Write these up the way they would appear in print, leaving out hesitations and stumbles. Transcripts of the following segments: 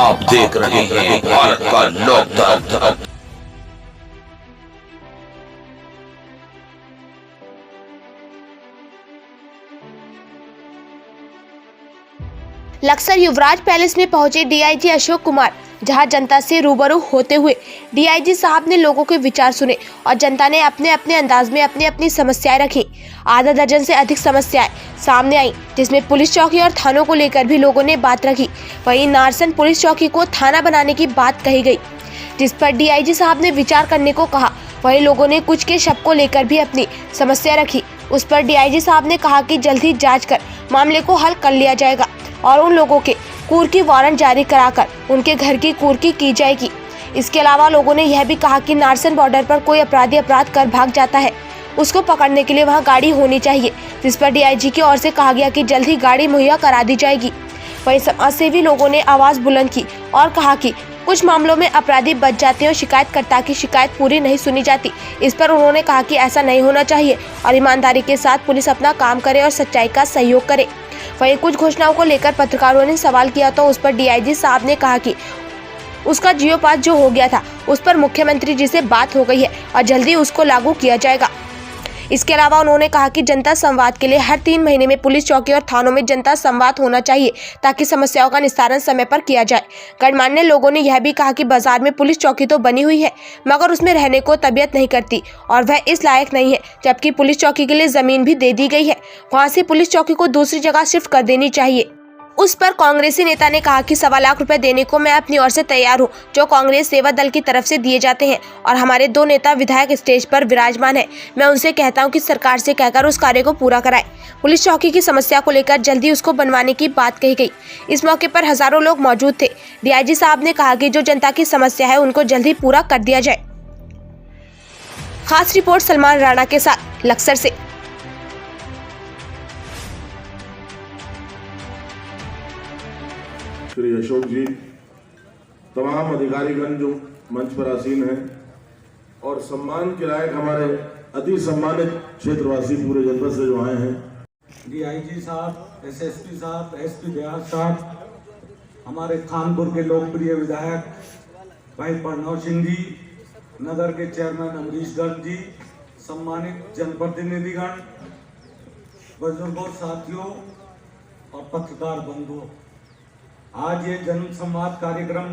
आप देख रहे हैं भारत का लोकतंत्र। लक्सर युवराज पैलेस में पहुंचे डीआईजी अशोक कुमार, जहां जनता से रूबरू होते हुए डीआईजी साहब ने लोगों के विचार सुने और जनता ने अपने अपने अंदाज में अपनी अपनी समस्याएं रखी। आधा दर्जन से अधिक समस्याएं सामने आई, जिसमें पुलिस चौकी और थानों को लेकर भी लोगों ने बात रखी। वहीं नारसन पुलिस चौकी को थाना बनाने की बात कही गई, जिस पर डीआईजी साहब ने विचार करने को कहा। वहीं लोगों ने कुछ के शव को लेकर भी अपनी समस्या रखी। उस पर डीआईजी साहब ने कहा कि जल्द ही जांच कर मामले को हल कर लिया जाएगा और उन लोगों के कुर्की वारंट जारी कराकर उनके घर की कुर्की की जाएगी। इसके अलावा लोगों ने यह भी कहा कि नारसन बॉर्डर पर कोई अपराधी अपराध कर भाग जाता है, उसको पकड़ने के लिए वहां गाड़ी होनी चाहिए, जिस पर डीआईजी की ओर से कहा गया कि जल्द ही गाड़ी मुहैया करा दी जाएगी। वहीं समाजसेवी लोगों ने आवाज बुलंद की और कहा कि कुछ मामलों में अपराधी बच जाते हैं और शिकायतकर्ता की शिकायत पूरी नहीं सुनी जाती। इस पर उन्होंने कहा कि ऐसा नहीं होना चाहिए और ईमानदारी के साथ पुलिस अपना काम करे और सच्चाई का सहयोग करे। वहीं कुछ घोषणाओं को लेकर पत्रकारों ने सवाल किया तो उस पर डीआईजी साहब ने कहा कि उसका जियो पास जो हो गया था उस पर मुख्यमंत्री जी से बात हो गई है और जल्दी उसको लागू किया जाएगा। इसके अलावा उन्होंने कहा कि जनता संवाद के लिए हर 3 महीने में पुलिस चौकी और थानों में जनता संवाद होना चाहिए ताकि समस्याओं का निस्तारण समय पर किया जाए। गणमान्य लोगों ने यह भी कहा कि बाजार में पुलिस चौकी तो बनी हुई है मगर उसमें रहने को तबीयत नहीं करती और वह इस लायक नहीं है, जबकि पुलिस चौकी के लिए जमीन भी दे दी गई है। वहाँ से पुलिस चौकी को दूसरी जगह शिफ्ट कर देनी चाहिए। उस पर कांग्रेसी नेता ने कहा कि 1.25 लाख रुपए देने को मैं अपनी ओर से तैयार हूं, जो कांग्रेस सेवा दल की तरफ से दिए जाते हैं और हमारे 2 नेता विधायक स्टेज पर विराजमान है। मैं उनसे कहता हूं कि सरकार से कहकर उस कार्य को पूरा कराएं। पुलिस चौकी की समस्या को लेकर जल्दी उसको बनवाने की बात कही गई। इस मौके पर हजारों लोग मौजूद थे। डीआईजी साहब ने कहा कि जो जनता की समस्या है उनको जल्दी पूरा कर दिया जाए। खास रिपोर्ट सलमान राणा के साथ लक्सर से। श्री अशोक जी, तमाम अधिकारीगण जो मंच पर आसीन हैं और सम्मान के लायक हमारे अति सम्मानित क्षेत्रवासी पूरे जनपद से जो आए हैं, डीआईजी साहब, एसएसपी साहब, एसपी व्यास साहब, हमारे खानपुर के लोकप्रिय विधायक भाई प्रणव सिंह जी, नगर के चेयरमैन अमरीश गर्ग जी, सम्मानित जनप्रतिनिधिगण, बुजुर्गों, साथियों और पत्रकार बंधुओं, आज ये जन संवाद कार्यक्रम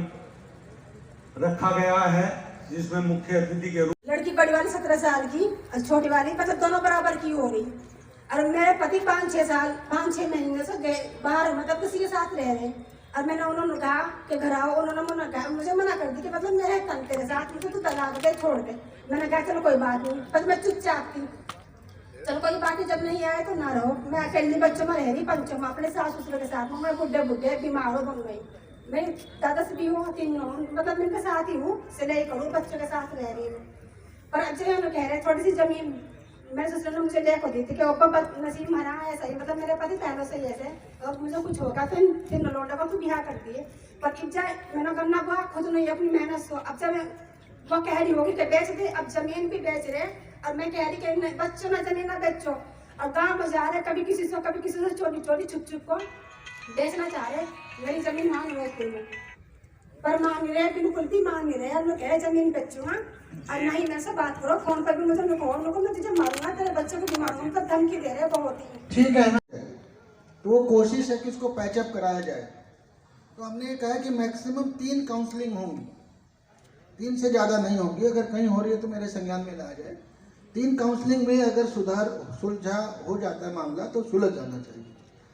रखा गया है जिसमें मुख्य अतिथि के रूप लड़की बड़ी वाली 17 साल की और छोटी वाली मतलब दोनों बराबर की हो रही। और मेरे पति 5-6 महीने से बाहर मतलब किसी के साथ रह रहे और मैंने उन्होंने कहा कि घर आओ, उन्होंने मुझे मना कर दी कि मतलब मेरे तन तेरे साथ, मुझे तो तलाक दे, छोड़ दे। मैंने कहा चलो कोई बात नहीं, पर मैं चुपचाप थी। चलो कोई बात नहीं, जब नहीं आए तो ना रहो। मैं अकेले बच्चों में रह रही, पंचों में अपने सास ससुर के साथ हूँ। मैं बुढ़े बीमार हो बन गई। मैं दादा से भी हूँ, 3 मतलब इनके साथ ही हूँ, सिलाई करूँ, बच्चों के साथ रह रही हूँ। पर अब जो कह रहे थोड़ी सी जमीन मेरे ससुर ने मुझे लेकर दी थी कि ऊपर नसीब मरा ऐसा ही, मतलब मेरे पति पहले से ऐसे और मुझे कुछ होगा फिर न लौटा तो ब्याह कर दिए। पर अब जाए मैंने करना हुआ खुद नहीं अपनी मेहनत से। अब जब वो कह रही होगी कि बेच दे, अब जमीन भी बेच रहे और मैं कह रही कि बच्चों ना जमीन ना बेचो। और गाँव में जा रहे कभी किसी से चोरी छुप को बेचना चाह रहे। मेरी जमीन मांग रहे थे पर मांग रहे, बिल्कुल भी मांग नहीं रहे। लोग कह जमीन बेचूंगा और नहीं मेरे से बात करो फोन पर भी, मुझे मैं तुझे मारूंगा, तेरे बच्चों को भी मारूंगा, मतलब धमकी दे रहे बहुत ही। ठीक है ना, तो वो कोशिश है कि इसको पैचअप कराया जाए। तो हमने ये कहा कि मैक्सिमम 3 काउंसलिंग होंगी, 3 से ज़्यादा नहीं होगी। अगर कहीं हो रही है तो मेरे संज्ञान में लाया जाए। 3 काउंसलिंग में अगर सुलझा हो जाता है मामला तो सुलझ जाना चाहिए।